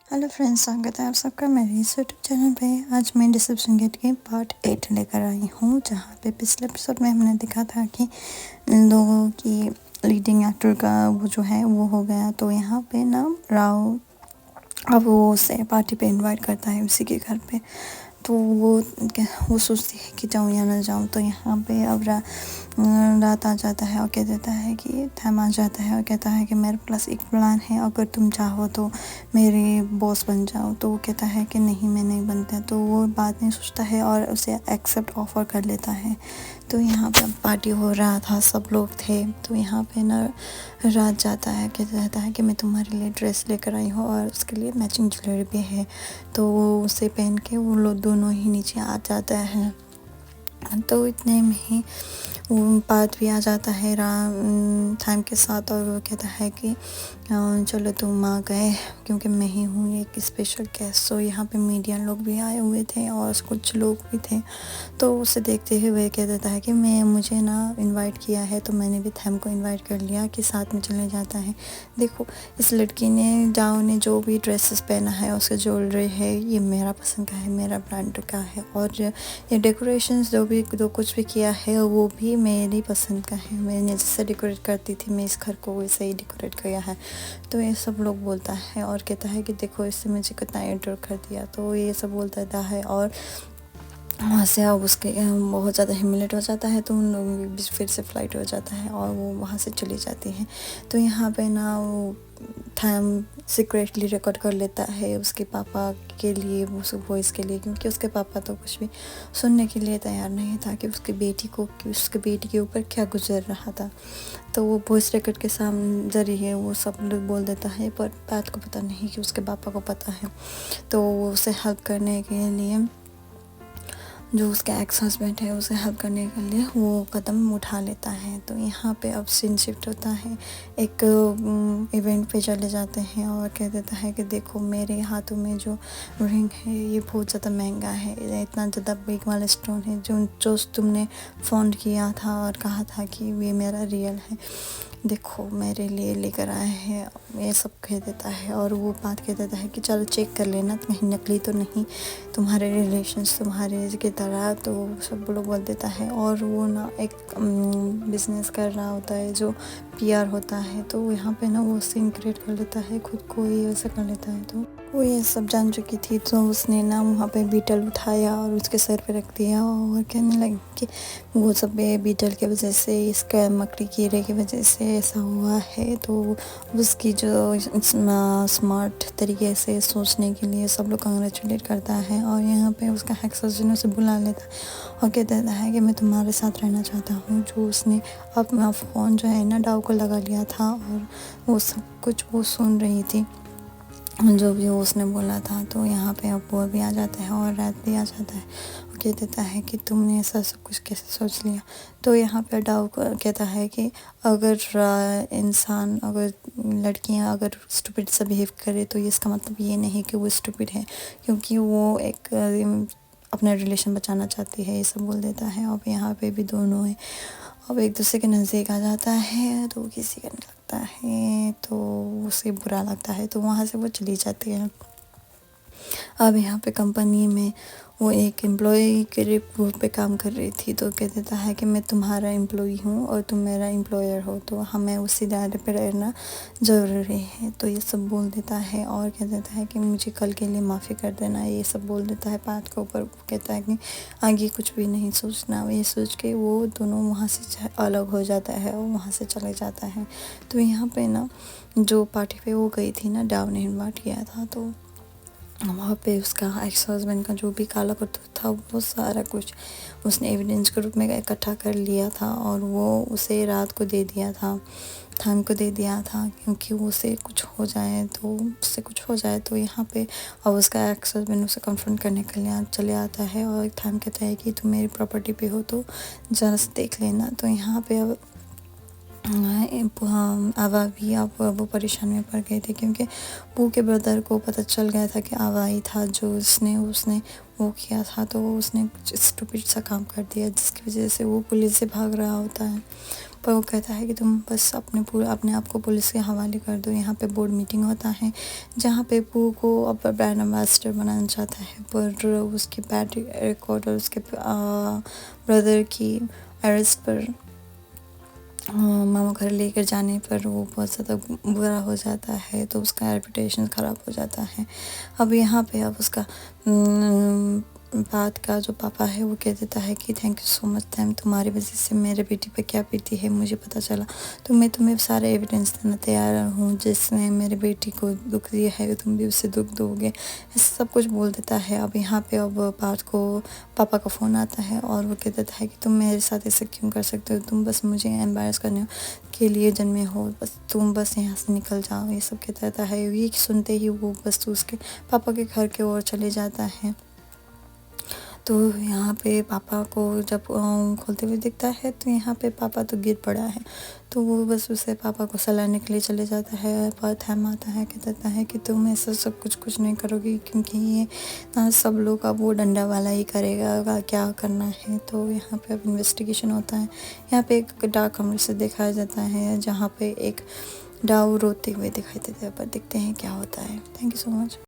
Hello friends, स्वागत है आप सबका मेरे इस यूट्यूब चैनल पे। आज मैं डिसेप्शन गेट की पार्ट 8 लेकर आई हूँ, जहाँ पे पिछले एपिसोड में हमने देखा था कि इन लोगों की लीडिंग एक्टर का वो जो है वो हो गया। तो यहाँ पे ना राव अब वो उसे पार्टी पे इनवाइट करता है उसी के घर पे। तो वो सोचती है कि जाऊँ या ना जाऊँ। तो यहाँ पे अब रात आ जाता है और कह देता है कि थैम आ जाता है और कहता है कि मेरे पास एक प्लान है, अगर तुम चाहो तो मेरे बॉस बन जाओ। तो वो कहता है कि नहीं, मैं नहीं बनता। तो वो बात नहीं सोचता है और उसे एक्सेप्ट ऑफर कर लेता है। तो यहाँ पे पार्टी हो रहा था, सब लोग थे। तो यहाँ पे ना रात जाता है, कहता है कि मैं तुम्हारे लिए ड्रेस लेकर आई हूँ और उसके लिए मैचिंग ज्वेलरी भी है। तो वो उसे पहन के वो लोग दोनों ही नीचे आ जाता है। तो इतने में ही वो बात भी आ जाता है टाइम के साथ, और वो कहता है कि चलो तुम आ गए, क्योंकि मैं ही हूँ एक स्पेशल गेस्ट। सो यहाँ पे मीडिया लोग भी आए हुए थे और कुछ लोग भी थे। तो उसे देखते हुए कह देता है कि मुझे ना इनवाइट किया है, तो मैंने भी थैम को इनवाइट कर लिया कि साथ में चले जाता है। देखो, इस लड़की ने जो भी ड्रेसेस पहना है, उसका ज्वेलरी है, ये मेरा पसंद का है, मेरा ब्रांड का है। और ये डेकोरेशंस जो कुछ भी किया है वो भी मेरी पसंद का है। मैंने जैसे डेकोरेट करती थी मैं इस घर को, वैसे ही डेकोरेट किया है। तो ये सब लोग बोलता है और कहता है कि देखो इससे मुझे कितना एंटर कर दिया। तो ये सब बोलता है और वहाँ से अब उसके बहुत ज़्यादा ह्यूमिलेट हो जाता है। तो उन लोगों के बीच फिर से फ्लाइट हो जाता है और वो वहाँ से चली जाती है। तो यहाँ पे ना वो थैम सीक्रेटली रिकॉर्ड कर लेता है उसके पापा के लिए, उस वॉइस के लिए, क्योंकि उसके पापा तो कुछ भी सुनने के लिए तैयार नहीं था कि उसकी बेटी के ऊपर क्या गुजर रहा था। तो वो वॉइस रिकॉर्ड के जरिए वो सब लोग बोल देता है, पर बात को पता नहीं कि उसके पापा को पता है। तो वो उसे हेल्प करने के लिए, जो उसका एक्स हस्बैंड है, उसे हेल्प करने के लिए वो कदम उठा लेता है। तो यहाँ पे अब सीन शिफ्ट होता है, एक इवेंट पे चले जाते हैं और कह देता है कि देखो मेरे हाथों में जो रिंग है ये बहुत ज़्यादा महंगा है, इतना ज़्यादा बिग वाला स्टोन है जो तुमने फाउंड किया था और कहा था कि ये मेरा रियल है, देखो मेरे लिए लेकर आए हैं, ये सब कह देता है। और वो बात कह देता है कि चलो चेक कर लेना, कहीं नकली तो नहीं, तुम्हारे रिलेशंस तुम्हारे की तरह। तो सब लोग बोल देता है। और वो ना एक बिजनेस कर रहा होता है जो पीआर होता है। तो यहाँ पे ना वो सीन क्रिएट कर लेता है, खुद को ही ऐसा कर लेता है। तो वो ये सब जान चुकी थी, तो उसने ना वहाँ पे बीटल उठाया और उसके सर पे रख दिया और कहने लगी कि वो सब बीटल की वजह से, इसका मकड़ी कीड़े की वजह से ऐसा हुआ है। तो उसकी जो स्मार्ट तरीके से सोचने के लिए सब लोग कंग्रेचुलेट करता है। और यहाँ पे उसका एक्स हस्बैंड उसे बुला लेता है और कह देता है कि मैं तुम्हारे साथ रहना चाहता हूँ। जो उसने अपना फ़ोन जो है ना डाव को लगा लिया था और वो सब कुछ वो सुन रही थी जो भी उसने बोला था। तो यहाँ पे अब वो भी आ जाता है और रात भी आ जाता है और कह देता है कि तुमने ऐसा सब कुछ कैसे सोच लिया। तो यहाँ पे डाव कहता है कि अगर इंसान, अगर लड़कियाँ अगर स्टूपिड सा बिहेव करे तो इसका मतलब ये नहीं कि वो स्टूपिड है, क्योंकि वो एक अपना रिलेशन बचाना चाहती है, ये सब बोल देता है। अब यहाँ पे भी दोनों है, अब एक दूसरे के नज़दीक आ जाता है। तो किसी का लगता है तो उसे बुरा लगता है, तो वहाँ से वो चली जाती है। अब यहाँ पे कंपनी में वो एक एम्प्लॉय के रूप पे काम कर रही थी। तो कह देता है कि मैं तुम्हारा एम्प्लॉय हूँ और तुम मेरा एम्प्लॉयर हो, तो हमें उसी दायरे पे रहना ज़रूरी है। तो ये सब बोल देता है और कह देता है कि मुझे कल के लिए माफ़ी कर देना, ये सब बोल देता है बात के ऊपर। कहता है कि आगे कुछ भी नहीं सोचना। ये सोच के वो दोनों वहाँ से अलग हो जाता है और वहाँ से चले जाता है। तो यहाँ पे ना जो पार्टी पे वो गई थी ना, डाव ने इन्वाइट किया था, तो वहाँ पे उसका एक्स हस्बैंड का जो भी काला करतूत था वो सारा कुछ उसने एविडेंस के रूप में इकट्ठा कर लिया था और वो उसे रात को दे दिया था, थैम को दे दिया था, क्योंकि उससे कुछ हो जाए। तो यहाँ पे अब उसका एक्स हस्बैंड उसे कन्फ्रंट करने के लिए चले आता है और थैम कहता है कि तुम मेरी प्रॉपर्टी पे हो तो ज़रा से देख लेना। तो यहाँ पे अब आवा भी अब वो परेशान में पड़ गए थे क्योंकि पू के ब्रदर को पता चल गया था कि आवा ही था जो उसने उसने वो किया था, तो वो उसने कुछ स्टूपिड सा काम कर दिया जिसकी वजह से वो पुलिस से भाग रहा होता है। पर वो कहता है कि तुम बस अपने आप को पुलिस के हवाले कर दो। यहाँ पे बोर्ड मीटिंग होता है जहाँ पे पू को अब ब्रांड एम्बेसडर बनाना चाहता है, पर उसकी बैड रिकॉर्ड और उसके ब्रदर की अरेस्ट पर मामा घर लेकर जाने पर वो बहुत ज़्यादा बुरा हो जाता है, तो उसका रेपुटेशन ख़राब हो जाता है। अब यहाँ पे अब उसका बात का जो पापा है वो कह देता है कि thank you so much ma'am, तुम्हारी वजह से मेरे बेटी पे क्या बीती है मुझे पता चला, तो मैं तुम्हें सारे एविडेंस देना तैयार हूँ। जिसने मेरे बेटी को दुख दिया है तुम भी उससे दुख दोगे, ऐसा सब कुछ बोल देता है। अब यहाँ पे अब पार्थ को पापा का फ़ोन आता है और वो कह देता है कि तुम मेरे साथ ऐसे क्यों कर सकते हो, तुम बस मुझे एम्बैरस करने के लिए जन्मे हो, बस तुम बस यहाँ से निकल जाओ, ये सब कहता रहता है। ये सुनते ही वो बस उसके पापा के घर के ओर चले जाता है। तो यहाँ पे पापा को जब खोलते हुए दिखता है तो यहाँ पे पापा तो गिर पड़ा है, तो वो बस उसे पापा को सलाहने के लिए चले जाता है। पर थैम आता है, कहता है कि तुम ऐसा सब कुछ नहीं करोगी क्योंकि ये सब लोग अब वो डंडा वाला ही करेगा, क्या करना है। तो यहाँ पे अब इन्वेस्टिगेशन होता है। यहाँ पे एक डार्क कमरे से दिखाया जाता है जहाँ पे एक डाउ रोते हुए दिखाई देते हैं, पर देखते हैं क्या होता है। Thank you so much.